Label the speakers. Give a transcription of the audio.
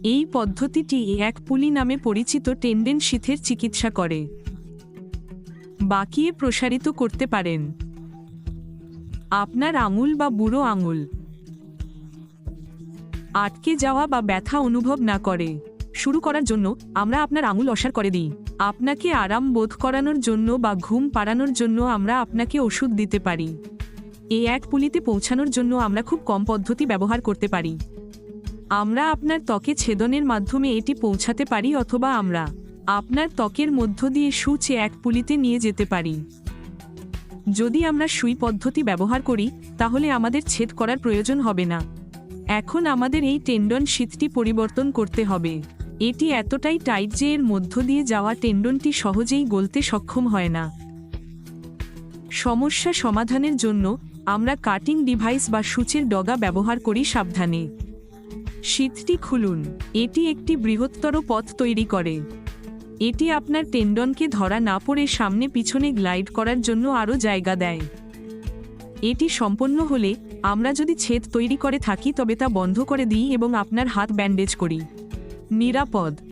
Speaker 1: এই পদ্ধতিটি এক পুলি নামে পরিচিত টেন্ডন শীথের চিকিৎসা করে। বাকিয়ে প্রসারিত করতে পারেন। আপনার আঙুল বা বুড়ো আঙুল আটকে যাওয়া বা ব্যথা অনুভব না করে। শুরু করার জন্য আমরা আপনার আঙুল অসাড় করে দিই। আপনাকে আরাম বোধ করানোর জন্য বা ঘুম পাড়ানোর জন্য আমরা আপনাকে ওষুধ দিতে পারি। এই এক পুলিতে পৌঁছানোর জন্য আমরা খুব কম পদ্ধতি ব্যবহার করতে পারি। আমরা আপনার ত্বকে ছেদনের মাধ্যমে এটি পৌঁছাতে পারি, অথবা আমরা আপনার ত্বকের মধ্য দিয়ে সূচে এক পুলিতে নিয়ে যেতে পারি। যদি আমরা সুই পদ্ধতি ব্যবহার করি তাহলে আমাদের ছেদ করার প্রয়োজন হবে না। এখন আমাদের এই টেন্ডন শীথটি পরিবর্তন করতে হবে। এটি এতটাই টাইট যে এর মধ্য দিয়ে যাওয়া টেন্ডনটি সহজেই গলতে সক্ষম হয় না। সমস্যা সমাধানের জন্য আমরা কাটিং ডিভাইস বা সূচের ডগা ব্যবহার করি। সাবধানে শীথটি খুলুন। এটি একটি বৃহত্তর পথ তৈরি করে। এটি আপনার টেন্ডনকে ধরা না পড়ে সামনে পিছনে গ্লাইড করার জন্য আরও জায়গা দেয়। এটি সম্পন্ন হলে আমরা যদি ছেদ তৈরি করে থাকি তবে তা বন্ধ করে দিই এবং আপনার হাত ব্যান্ডেজ করি। নিরাপদ